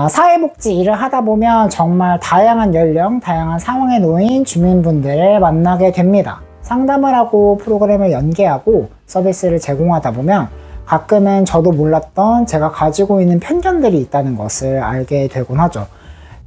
사회복지 일을 하다 보면 정말 다양한 연령, 다양한 상황에 놓인 주민분들을 만나게 됩니다. 상담을 하고 프로그램을 연계하고 서비스를 제공하다 보면 가끔은 저도 몰랐던 제가 가지고 있는 편견들이 있다는 것을 알게 되곤 하죠.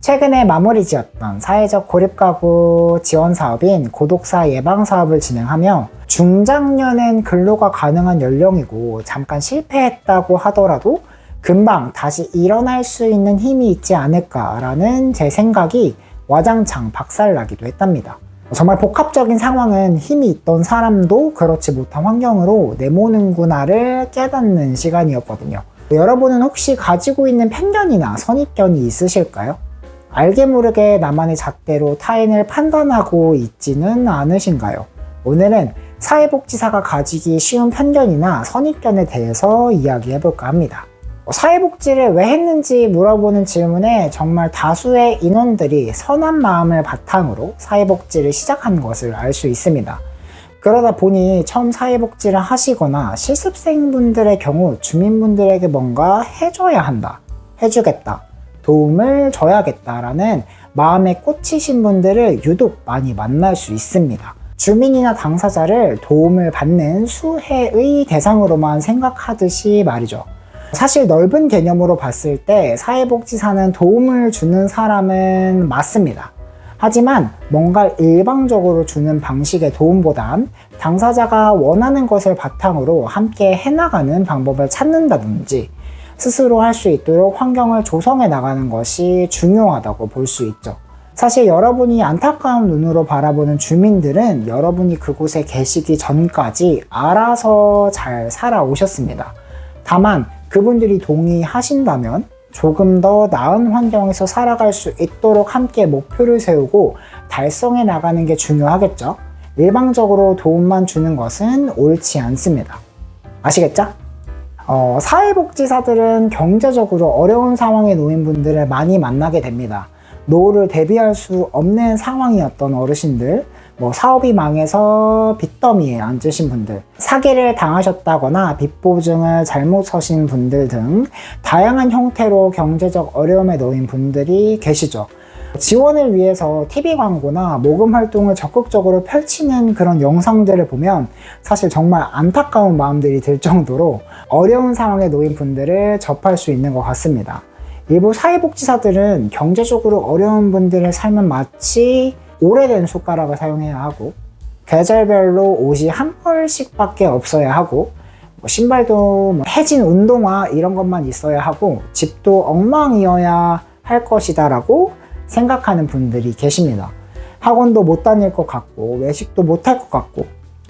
최근에 마무리 지었던 사회적 고립가구 지원 사업인 고독사 예방 사업을 진행하며 중장년은 근로가 가능한 연령이고 잠깐 실패했다고 하더라도 금방 다시 일어날 수 있는 힘이 있지 않을까라는 제 생각이 와장창 박살나기도 했답니다. 정말 복합적인 상황은 힘이 있던 사람도 그렇지 못한 환경으로 내모는구나를 깨닫는 시간이었거든요. 여러분은 혹시 가지고 있는 편견이나 선입견이 있으실까요? 알게 모르게 나만의 잣대로 타인을 판단하고 있지는 않으신가요? 오늘은 사회복지사가 가지기 쉬운 편견이나 선입견에 대해서 이야기해볼까 합니다. 사회복지를 왜 했는지 물어보는 질문에 정말 다수의 인원들이 선한 마음을 바탕으로 사회복지를 시작한 것을 알 수 있습니다. 그러다 보니 처음 사회복지를 하시거나 실습생분들의 경우 주민분들에게 뭔가 해줘야 한다, 해주겠다, 도움을 줘야겠다라는 마음에 꽂히신 분들을 유독 많이 만날 수 있습니다. 주민이나 당사자를 도움을 받는 수혜의 대상으로만 생각하듯이 말이죠. 사실 넓은 개념으로 봤을 때 사회복지사는 도움을 주는 사람은 맞습니다. 하지만 뭔가 일방적으로 주는 방식의 도움보단 당사자가 원하는 것을 바탕으로 함께 해나가는 방법을 찾는다든지 스스로 할 수 있도록 환경을 조성해 나가는 것이 중요하다고 볼 수 있죠. 사실 여러분이 안타까운 눈으로 바라보는 주민들은 여러분이 그곳에 계시기 전까지 알아서 잘 살아오셨습니다. 다만 그분들이 동의하신다면 조금 더 나은 환경에서 살아갈 수 있도록 함께 목표를 세우고 달성해 나가는 게 중요하겠죠. 일방적으로 도움만 주는 것은 옳지 않습니다. 아시겠죠? 사회복지사들은 경제적으로 어려운 상황에 놓인 분들을 많이 만나게 됩니다. 노후를 대비할 수 없는 상황이었던 어르신들, 사업이 망해서 빚더미에 앉으신 분들, 사기를 당하셨다거나 빚보증을 잘못 서신 분들 등 다양한 형태로 경제적 어려움에 놓인 분들이 계시죠. 지원을 위해서 TV 광고나 모금 활동을 적극적으로 펼치는 그런 영상들을 보면 사실 정말 안타까운 마음들이 들 정도로 어려운 상황에 놓인 분들을 접할 수 있는 것 같습니다. 일부 사회복지사들은 경제적으로 어려운 분들의 삶은 마치 오래된 숟가락을 사용해야 하고 계절별로 옷이 한 벌씩 밖에 없어야 하고 신발도 해진 운동화 이런 것만 있어야 하고 집도 엉망이어야 할 것이다 라고 생각하는 분들이 계십니다. 학원도 못 다닐 것 같고 외식도 못 할 것 같고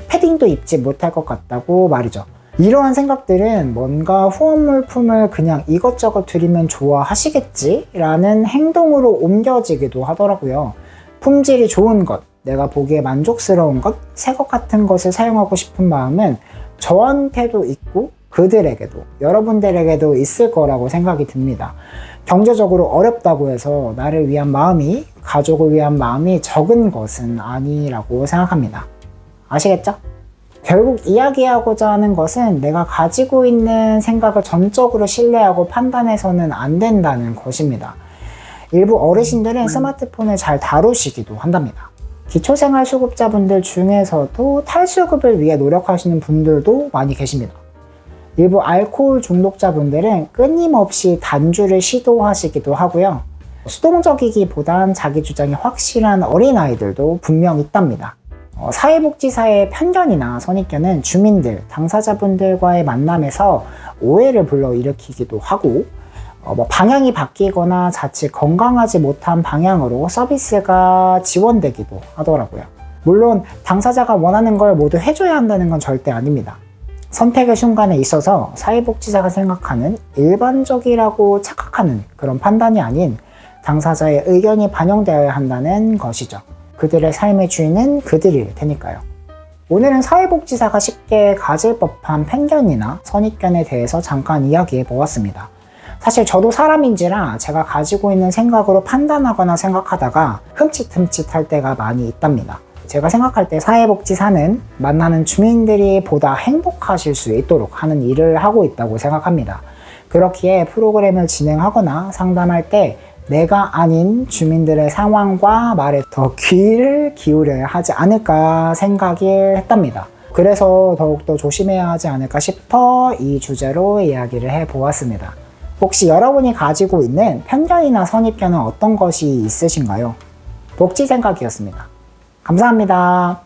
패딩도 입지 못할 것 같다고 말이죠. 이러한 생각들은 뭔가 후원 물품을 그냥 이것저것 드리면 좋아하시겠지? 라는 행동으로 옮겨지기도 하더라고요. 품질이 좋은 것, 내가 보기에 만족스러운 것, 새 것 같은 것을 사용하고 싶은 마음은 저한테도 있고 그들에게도, 여러분들에게도 있을 거라고 생각이 듭니다. 경제적으로 어렵다고 해서 나를 위한 마음이, 가족을 위한 마음이 적은 것은 아니라고 생각합니다. 아시겠죠? 결국 이야기하고자 하는 것은 내가 가지고 있는 생각을 전적으로 신뢰하고 판단해서는 안 된다는 것입니다. 일부 어르신들은 스마트폰을 잘 다루시기도 한답니다. 기초생활수급자분들 중에서도 탈수급을 위해 노력하시는 분들도 많이 계십니다. 일부 알코올 중독자분들은 끊임없이 단주를 시도하시기도 하고요. 수동적이기보단 자기 주장이 확실한 어린아이들도 분명 있답니다. 사회복지사의 편견이나 선입견은 주민들, 당사자분들과의 만남에서 오해를 불러일으키기도 하고 방향이 바뀌거나 자칫 건강하지 못한 방향으로 서비스가 지원되기도 하더라고요. 물론 당사자가 원하는 걸 모두 해줘야 한다는 건 절대 아닙니다. 선택의 순간에 있어서 사회복지사가 생각하는 일반적이라고 착각하는 그런 판단이 아닌 당사자의 의견이 반영되어야 한다는 것이죠. 그들의 삶의 주인은 그들일 테니까요. 오늘은 사회복지사가 쉽게 가질 법한 편견이나 선입견에 대해서 잠깐 이야기해 보았습니다. 사실 저도 사람인지라 제가 가지고 있는 생각으로 판단하거나 생각하다가 흠칫흠칫할 때가 많이 있답니다. 제가 생각할 때 사회복지사는 만나는 주민들이 보다 행복하실 수 있도록 하는 일을 하고 있다고 생각합니다. 그렇기에 프로그램을 진행하거나 상담할 때 내가 아닌 주민들의 상황과 말에 더 귀를 기울여야 하지 않을까 생각이 했답니다. 그래서 더욱더 조심해야 하지 않을까 싶어 이 주제로 이야기를 해보았습니다. 혹시 여러분이 가지고 있는 편견이나 선입견은 어떤 것이 있으신가요? 복지생각이었습니다. 감사합니다.